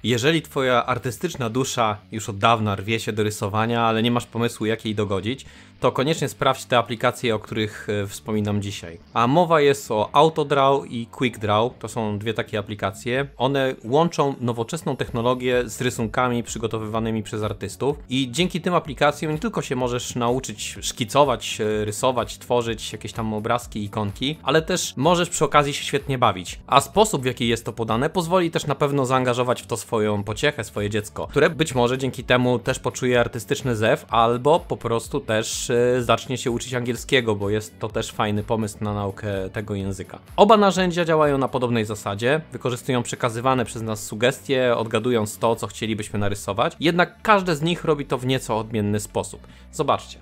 Jeżeli twoja artystyczna dusza już od dawna rwie się do rysowania, ale nie masz pomysłu, jak jej dogodzić, to koniecznie sprawdź te aplikacje, o których wspominam dzisiaj. A mowa jest o Autodraw i QuickDraw. To są dwie takie aplikacje. One łączą nowoczesną technologię z rysunkami przygotowywanymi przez artystów i dzięki tym aplikacjom nie tylko się możesz nauczyć szkicować, rysować, tworzyć jakieś tam obrazki, ikonki, ale też możesz przy okazji się świetnie bawić. A sposób, w jaki jest to podane, pozwoli też na pewno zaangażować w to swoją pociechę, swoje dziecko, które być może dzięki temu też poczuje artystyczny zew, albo po prostu też zacznie się uczyć angielskiego, bo jest to też fajny pomysł na naukę tego języka. Oba narzędzia działają na podobnej zasadzie, wykorzystują przekazywane przez nas sugestie, odgadując to, co chcielibyśmy narysować, jednak każde z nich robi to w nieco odmienny sposób. Zobaczcie.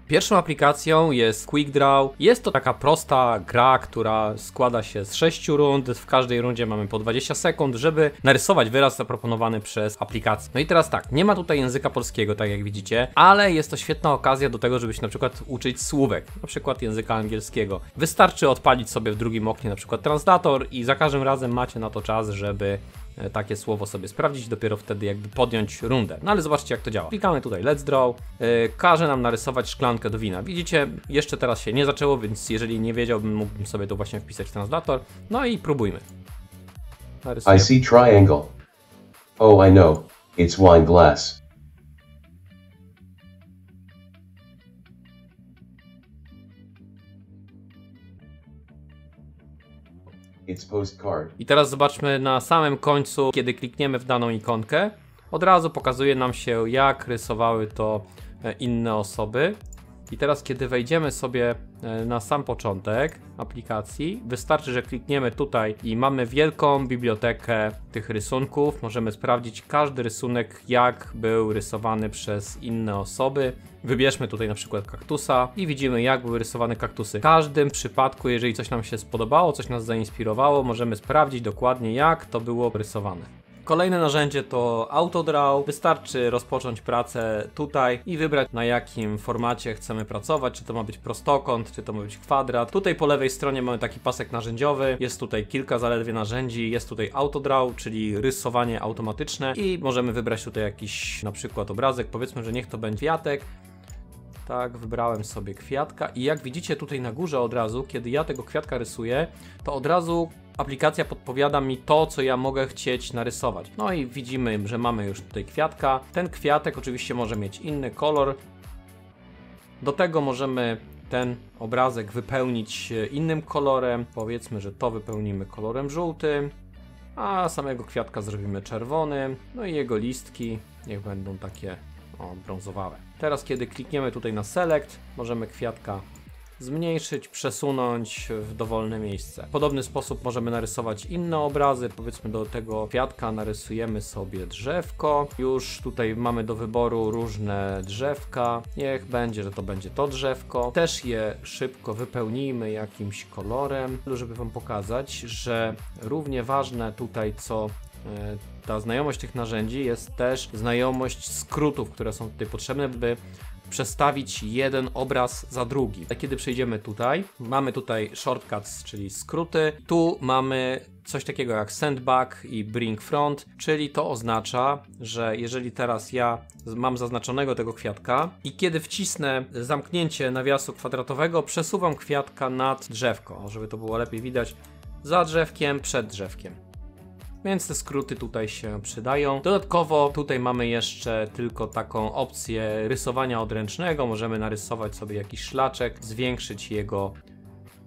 Pierwszą aplikacją jest QuickDraw. Jest to taka prosta gra, która składa się z 6 rund. W każdej rundzie mamy po 20 sekund, żeby narysować wyraz zaproponowany przez aplikację. No i teraz tak, nie ma tutaj języka polskiego, tak jak widzicie, ale jest to świetna okazja do tego, żeby się na przykład uczyć słówek, na przykład języka angielskiego. Wystarczy odpalić sobie w drugim oknie na przykład translator i za każdym razem macie na to czas, żeby takie słowo sobie sprawdzić, dopiero wtedy jakby podjąć rundę. No ale zobaczcie, jak to działa. Klikamy tutaj Let's Draw, każe nam narysować szklankę do wina. Widzicie, jeszcze teraz się nie zaczęło, więc jeżeli nie wiedziałbym, mógłbym sobie to właśnie wpisać w translator. No i próbujmy. I see triangle. Oh, I know, it's wine glass. It's postcard. I teraz zobaczmy na samym końcu, kiedy klikniemy w daną ikonkę, od razu pokazuje nam się, jak rysowały to inne osoby. I teraz, kiedy wejdziemy sobie na sam początek aplikacji, wystarczy, że klikniemy tutaj i mamy wielką bibliotekę tych rysunków. Możemy sprawdzić każdy rysunek, jak był rysowany przez inne osoby. Wybierzmy tutaj na przykład kaktusa i widzimy, jak były rysowane kaktusy. W każdym przypadku, jeżeli coś nam się spodobało, coś nas zainspirowało, możemy sprawdzić dokładnie, jak to było rysowane. Kolejne narzędzie to Autodraw. Wystarczy rozpocząć pracę tutaj i wybrać, na jakim formacie chcemy pracować, czy to ma być prostokąt, czy to ma być kwadrat. Tutaj po lewej stronie mamy taki pasek narzędziowy, jest tutaj kilka zaledwie narzędzi, jest tutaj Autodraw, czyli rysowanie automatyczne i możemy wybrać tutaj jakiś na przykład obrazek, powiedzmy, że niech to będzie kwiatek. Tak, wybrałem sobie kwiatka i jak widzicie tutaj na górze od razu, kiedy ja tego kwiatka rysuję, to od razu aplikacja podpowiada mi to, co ja mogę chcieć narysować. No i widzimy, że mamy już tutaj kwiatka. Ten kwiatek oczywiście może mieć inny kolor. Do tego możemy ten obrazek wypełnić innym kolorem. Powiedzmy, że to wypełnimy kolorem żółtym, a samego kwiatka zrobimy czerwonym. No i jego listki niech będą takie brązowawe. Teraz, kiedy klikniemy tutaj na Select, możemy kwiatka zmniejszyć, przesunąć w dowolne miejsce. W podobny sposób możemy narysować inne obrazy. Powiedzmy, do tego kwiatka narysujemy sobie drzewko. Już tutaj mamy do wyboru różne drzewka. Niech będzie, że to będzie to drzewko. Też je szybko wypełnijmy jakimś kolorem, żeby wam pokazać, że równie ważne tutaj, co ta znajomość tych narzędzi, jest też znajomość skrótów, które są tutaj potrzebne, by przestawić jeden obraz za drugi. Kiedy przejdziemy tutaj, mamy tutaj shortcuts, czyli skróty. Tu mamy coś takiego jak send back i bring front, czyli to oznacza, że jeżeli teraz ja mam zaznaczonego tego kwiatka i kiedy wcisnę zamknięcie nawiasu kwadratowego, przesuwam kwiatka nad drzewko, żeby to było lepiej widać, za drzewkiem, przed drzewkiem. Więc te skróty tutaj się przydają. Dodatkowo tutaj mamy jeszcze tylko taką opcję rysowania odręcznego. Możemy narysować sobie jakiś szlaczek, zwiększyć jego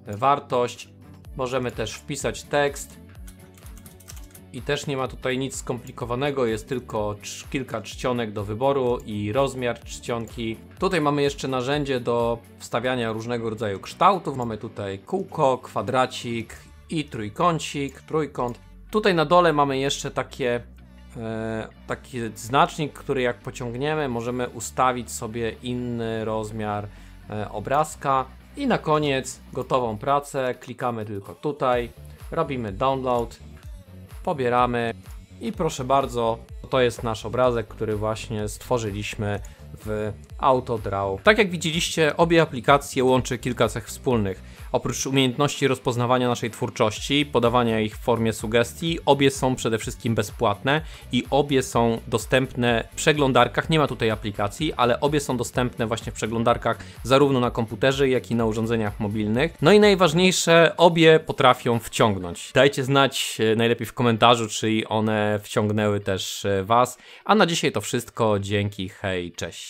wartość. Możemy też wpisać tekst. I też nie ma tutaj nic skomplikowanego, jest tylko kilka czcionek do wyboru i rozmiar czcionki. Tutaj mamy jeszcze narzędzie do wstawiania różnego rodzaju kształtów. Mamy tutaj kółko, kwadracik i trójkąt. Tutaj na dole mamy jeszcze taki znacznik, który jak pociągniemy, możemy ustawić sobie inny rozmiar obrazka. I na koniec gotową pracę, klikamy tylko tutaj, robimy download, pobieramy i proszę bardzo, to jest nasz obrazek, który właśnie stworzyliśmy w AutoDraw. Tak jak widzieliście, obie aplikacje łączy kilka cech wspólnych. Oprócz umiejętności rozpoznawania naszej twórczości, podawania ich w formie sugestii, obie są przede wszystkim bezpłatne i obie są dostępne w przeglądarkach. Nie ma tutaj aplikacji, ale obie są dostępne właśnie w przeglądarkach zarówno na komputerze, jak i na urządzeniach mobilnych. No i najważniejsze, obie potrafią wciągnąć. Dajcie znać najlepiej w komentarzu, czy one wciągnęły też Was. A na dzisiaj to wszystko. Dzięki, hej, cześć.